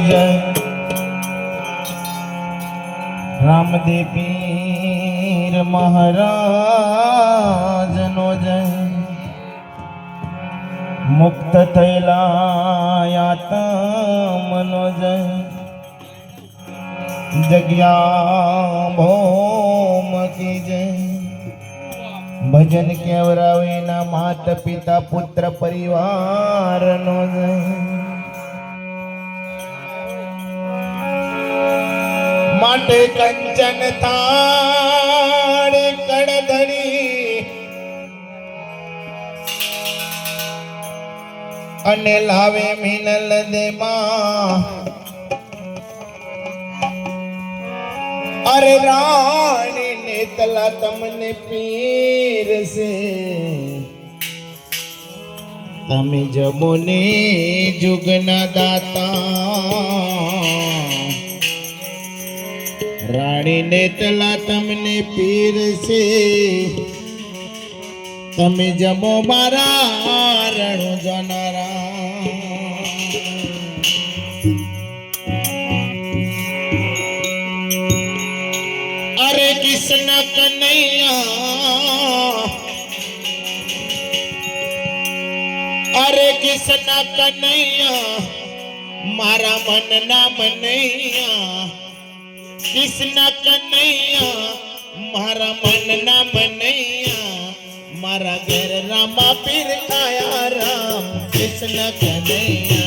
जय रामदेव पीर महाराज नो जय मुक्त थैला आत्मनो जय जग्या भौम की जय भजन केवरावे ना मात पिता पुत्र परिवार नो जय माटे कंचन थाड़ कड़धरी अने लावे मिनल दे मां अरे रानी ने तला तमने पीर से तमे जमुने जुगना दाता रानी ने तला तमने पीर से तमे जमो मारा रणु जनारा अरे कृष्ण कन्हैया अरे कृष्ण कन्हैया मारा मन ना मनैया कृष्ण कन्हैया मारा मन ना मनैया मारा घर रामा पीर आया राम कृष्ण कन्हैया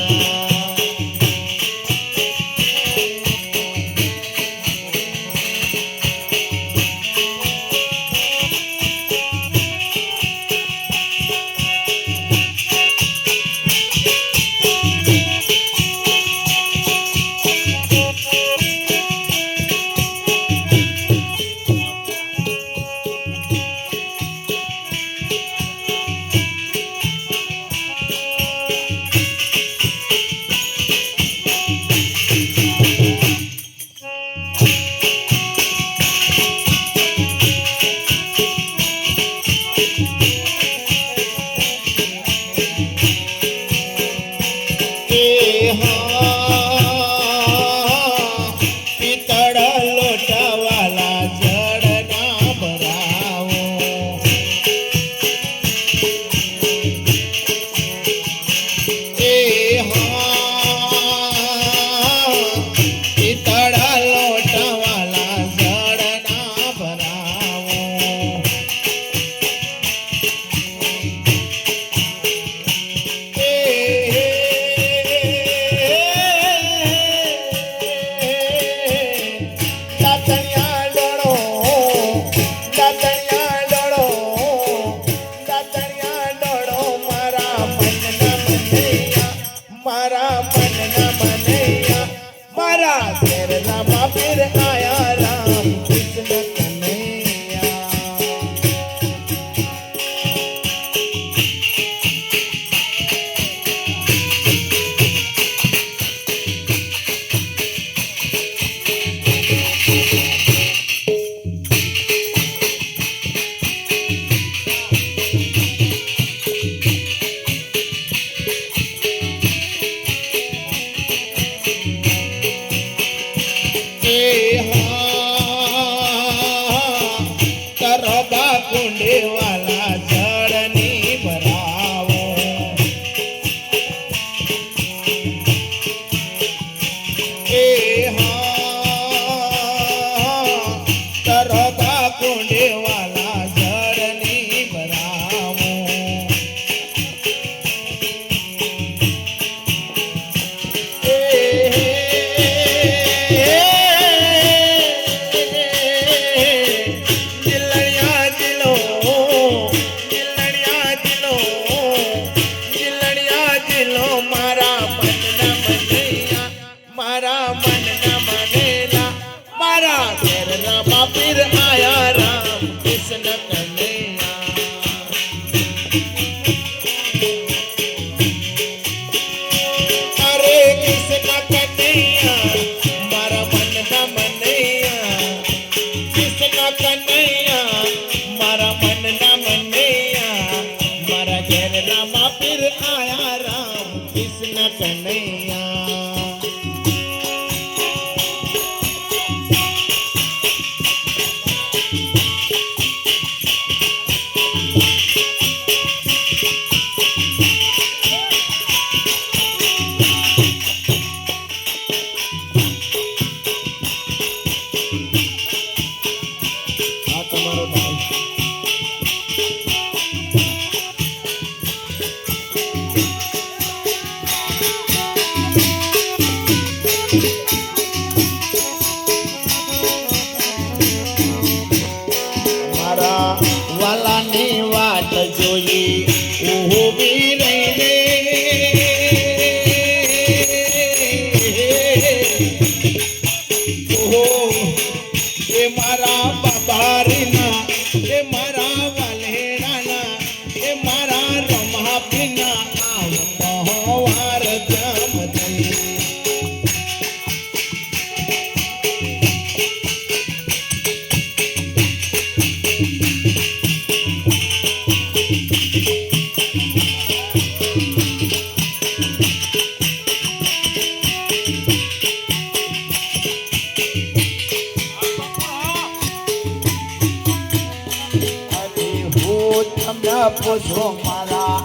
પૂછો મારા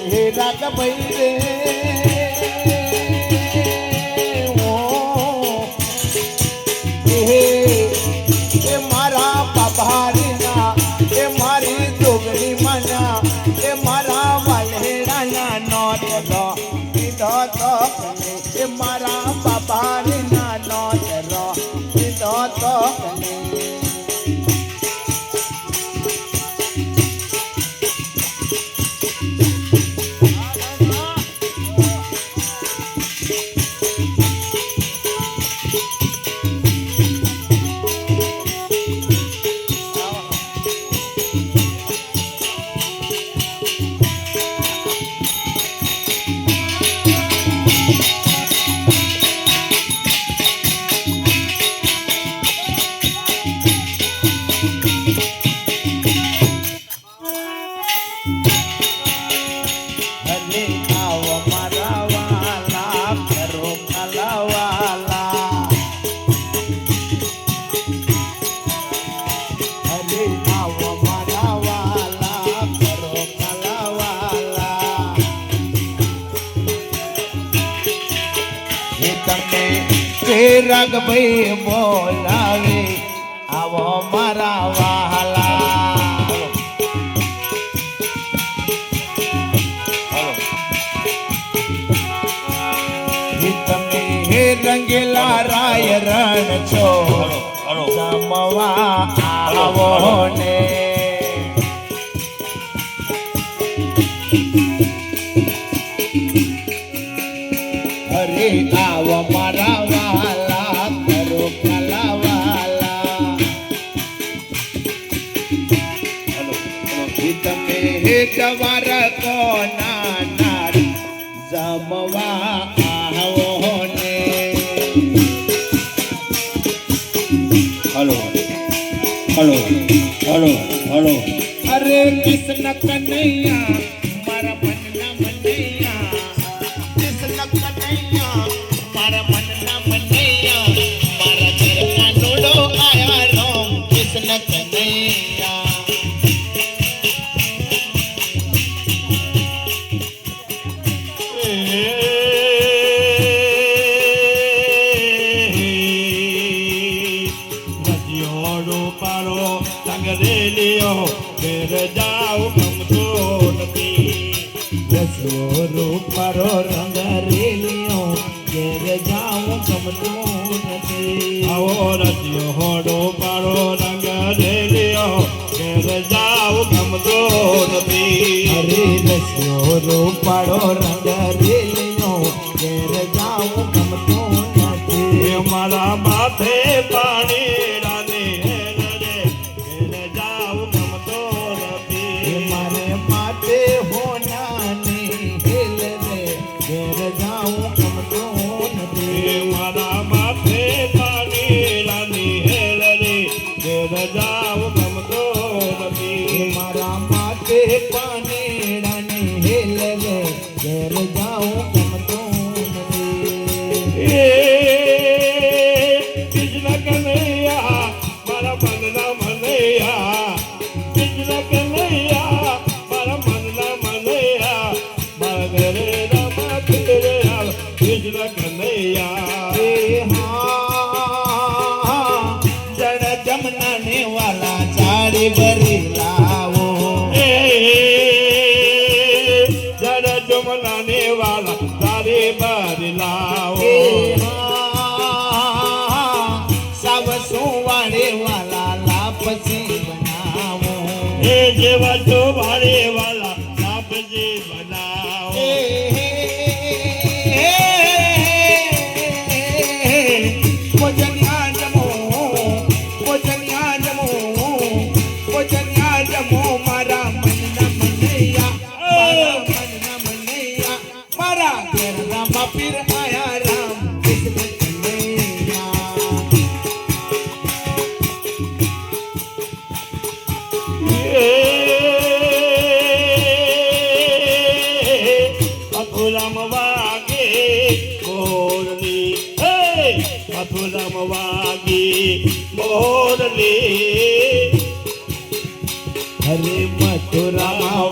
હે રાગભાઈ રે એ મારા બાબારીના એ મારી જોગણી માના એ મારા વાલેડાના નોટ રો પીધો તો એ મારા બાબારીના નોટ રો પીધો તો રાગભાઈ બોલાવે આવો મારા વહાલા તમે હે રંગેલા રાય રણ છો જમવા આવો ને અરે આવો મારા વાલા કરો કલાવાલા તમે હે જવાર કોના નાર જમવા આવો ને હલો હલો હલો હલો અરે કૃષ્ણ કનૈયા મારા મનના મનૈયા કૃષ્ણ કનૈયા મારા મનના મનૈયા મારા ઘરના નોડો આયા રામ કૃષ્ણ કનૈયા રૂપારો રંગ રેલિયો ઘેર જાઉં ગમતું નથી આવો રસિયો હોડો પારો રંગ રેલિયો ઘેર જાઉં ગમતો નથી અરે રસ્યો રૂપાળો રંગ રેલિયો ઘેર જાઉં ગમતું નથી મારા માથે પાણી રાને ઘેર જાઉં ગમતો નથી મારે માથે હોનાની હેલ રે ઘેર જાઉં ગમતું નથી મારા માથે પાણી રાની હેલ રે ઘેર જાઉં ગમતો નથી મારા માથે પાનેડાની હેલ રે ઘેર જાઉં ગમતું નથી કૃષ્ણ કનૈયા મારા મનના મનૈયા કૃષ્ણ કનૈયા મારા મનના મનૈયા મારા ઘરે રામા ઘરે કૃષ્ણ કનૈયા જળ જમના ને વાલા જાડી ભરી લાવો જડ જમલાને વાલા તારે બારી લાવો સાવસું વાળે વાલા લાપસી બનાવો એ જેવા જો વાળે વાલા લાપસી બનાવો મારા મનના મનૈયા મારા ઘેર રામા પીર આયા રામ કૃષ્ણ કનૈયા મથુરામ વાગે મોરલી મથુરામ વાગે મોરલી હરે મથુરામાં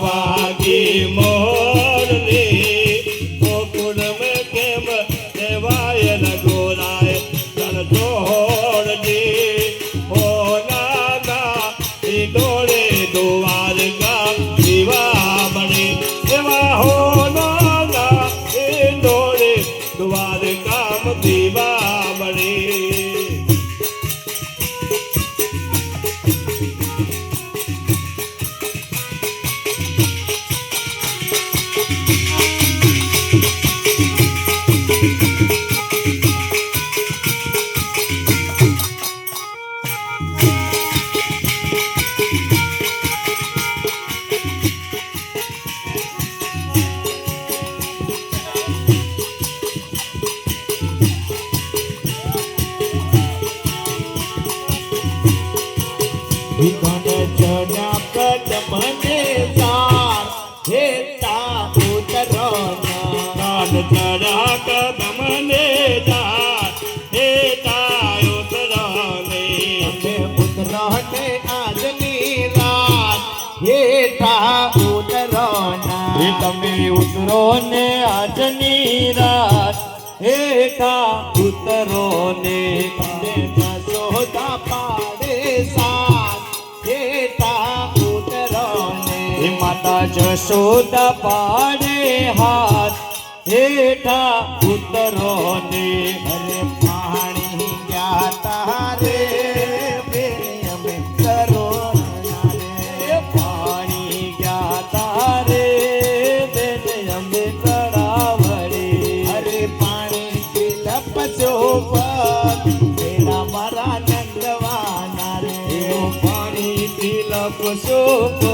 વિઘન ચડ્યા કદમને તાર હેતા ઉતરોના કાન ચડા કદમને જાત હેતા ઉતરાને અમે ઉતરોને આજની રાત હેતા ઉતરોના તમે ઉતરો ને આજની રાત હેઠા ઉતરો ને અમે જશોદા પાડે સાત હેતા ઉતરોને માતા જશોદા પાડે હાથ હેઠા ઉતરો ને અરે પાણી ગયા તારે બેન અમે કરોના રે પાણી ગયા તારે બેન અમે તળાવડી અરે પાણી પીલા પચો પેલા મારા નંદવાના રે એવું પાણી પીલપશો પગ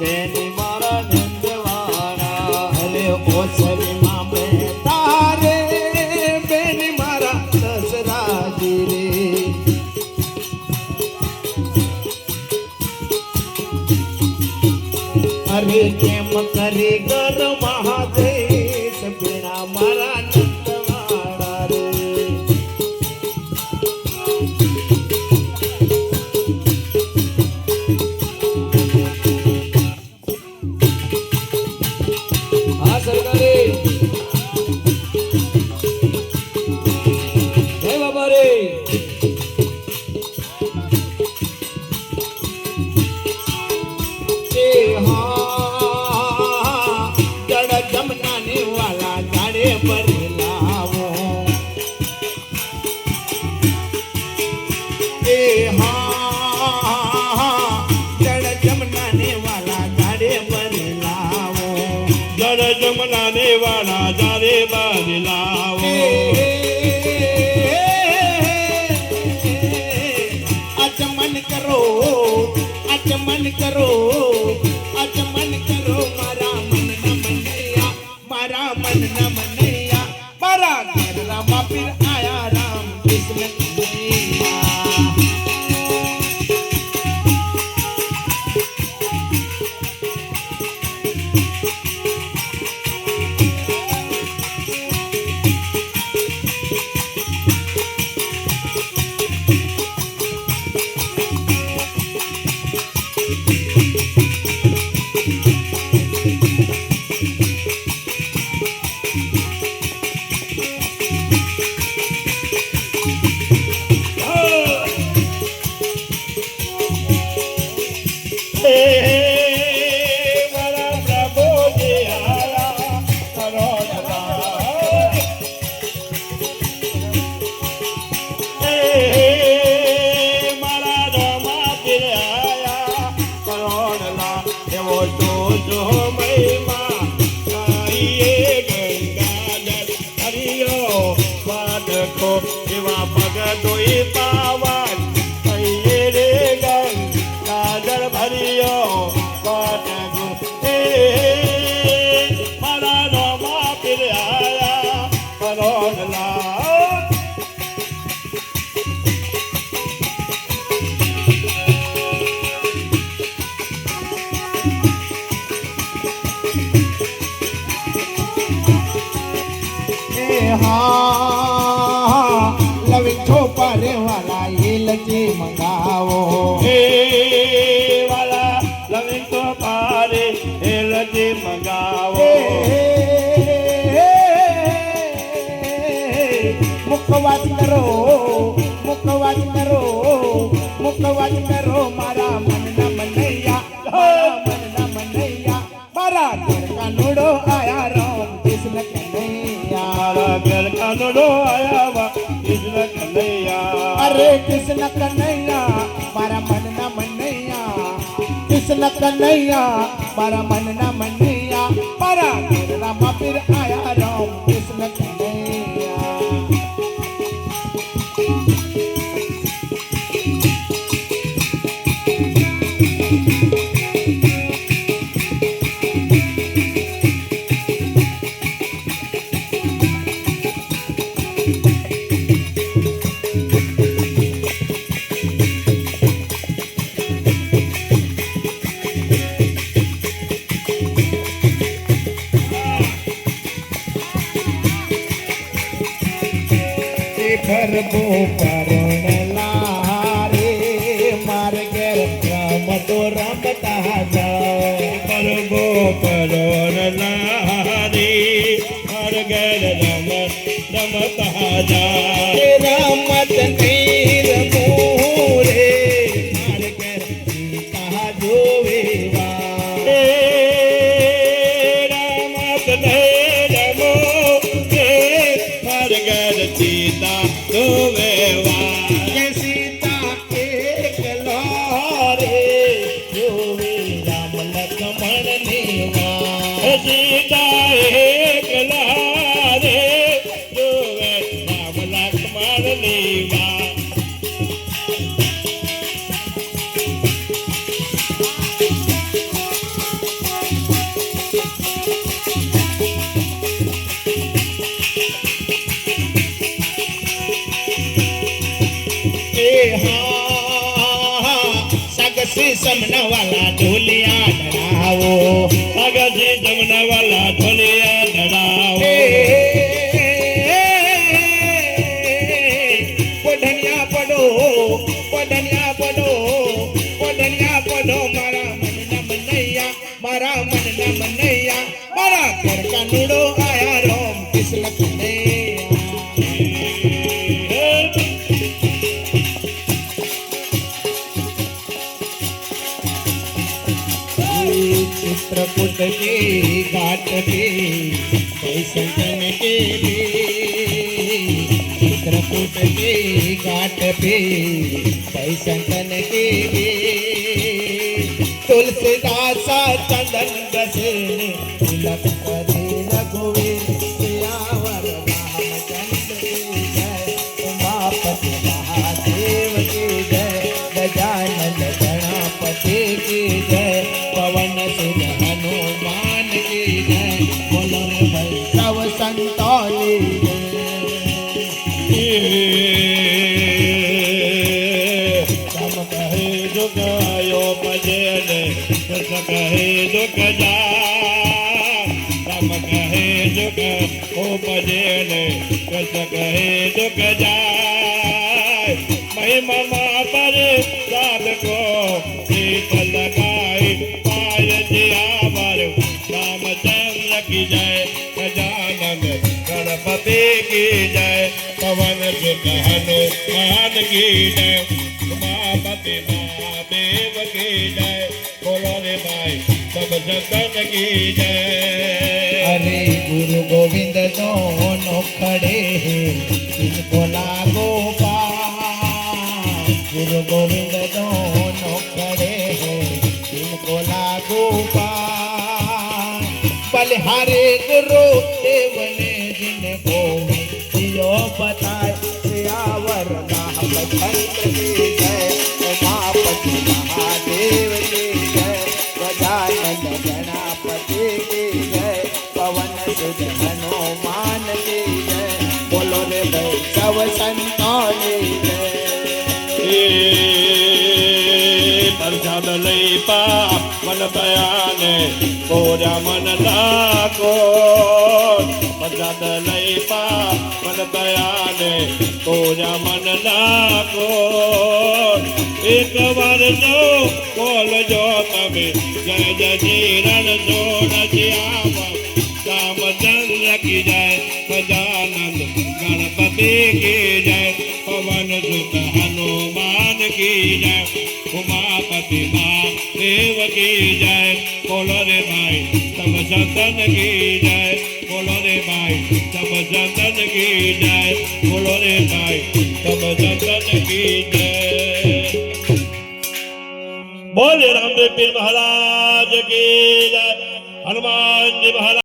બેની મારા નંદવાણા અરે ઓસરીમાં મેં તારે બેન મારા દસરાજી રે અરે કેમ કરી ગર મહાદેશ બેડા મારા નંદવાણા રે હા સરકારી જય બાબા રે એ હા જડ જમના ને વાલા જાડે ભરેલાવો એ હા જડ જમના ને વાલા જાડે ભરેલાવો જળ જમના ને વાળા જારે બારી લાવો આચમન કરો આચમન કરો આચમન કરો મારા મન ન મનૈયા મારા મન ન મનૈયા મારા ઘર રામા પીર આયા રામ કૃષ્ણ કનૈયા મારા પ્રભુજી આયા કરોડલા મારા રમા પીર આયા કરોડલા એવો જોજો મહિમા આઈએ ગંગાજળ હરિયો વાદકો એવા પગ ધોઈ પાવન કહીએ રે ગંગાજળ ભરિયો વાદકો મારા રમા પીર આયા કરોડલા હા લવિંગ છોપારે વાલા એ લજી મંગાવો હે વાલા લવિંગ તો પારે હેલજી મંગાવો મુખવાદ કરો મુખવાદ કરો મુખવાદ કરો મારા મનના મનૈયા મારા મનના મનૈયા મારા ઘર કાનુડો આયા રામ કૃષ્ણ કનૈયા મારા ઘર કાનડો આયા વા કૃષ્ણ કનૈયા અરે કૃષ્ણ કનૈયા મારા મનના મનૈયા કૃષ્ણ કનૈયા મારા મનના મનૈયા મારા ઘર રામા પીર આયા રામ કૃષ્ણ કનૈયા ફરબો પરણલા રે માર ઘેર રમતો રમતા જાઓ પરગો પરોરલા રે હર ઘેર રમતા જાય રમત નહીં રમું રે માર ઘેર સીતા જોવેવા હે રમત નહીં રમો હે હર ઘેર સીતા જોવેવા કે સીતા એકલો રે જોવે રામ લક્ષ્મણ નીવા સીતા એકલા રે જોવે રામ લક્ષ્મણ લેવા ए हाँ सगसी समना वाला ढोलिया डरावो અગથી જમના વાલા ઢોલિયા ડરાવો પોઢનિયા પડો પોઢનિયા પડો પોઢનિયા પડો મારા મનના મનૈયા મારા મનના મનૈયા મારા ઘર કાનુડો આયા રોમ કિસલ चित्रकूट के घाट पे बैसंतन के भी चित्रकूट के घाट पे बैसंतन के भी तुलसीदासा चंदन गसे तिलक करे रघुवीर सियावर रामचंद्र की जय उमापति महादेव की जय गजानन गणपति की जय पवन सुत हनुमान की जय बोलो रे भाई सब संतानी તમ કહે દુઃખ આયો ભજન કસ કહે દુઃખ જા તમ કહે દુઃખ ઓ ભજન કસ કહે દુઃખ જાય મહિમા પર સાધ કો પ્રીત લગાઈ પાય જીયાવર રામચંદ્ર કી જય ગજાનન ગણપતિ કી જય પવન સુત હનુમાન કી જય ઉમાપતિ મહાદેવ કી જય બોલો રે ભાઈ સબ સંતન કી જય अरे गुरु गोविंद दोनों खड़े हैं इनको लागो पार गुरु गोविंद दोनों खड़े हैं इनको लागो पार बलिहारे गुरु देव ने जिनको दियो बताए सियावर रामचंद्र की जय उमापति महादेव की जय गजानन गणपति की जय पवन सुत हनुमान की जय बोलो रे भाई सब संतानी जय પ્રસાદ લઈ પા મન બયાને કોરા મન લાગો પ્રસાદ લઈ પા મન બયાને કોરા મન લાગો એક વાર જો બોલજો તમે જય જય શ્રી રણ જોડ શ્યામ રામચંદ્ર કી જય ગજાનંદ ગણપતિ કી જય પવન સુત હનુમાન કી જય ઉમાપતિ મહાદેવ કી જય બોલો રે ભાઈ સબ સંતન કી જય બોલો રે ભાઈ સબ સંતન કી જય બોલો રે ભાઈ સબ સંતન કી જય બોલે રામદેવ પીર મહારાજ કી જય હનુમાનજી મહારાજ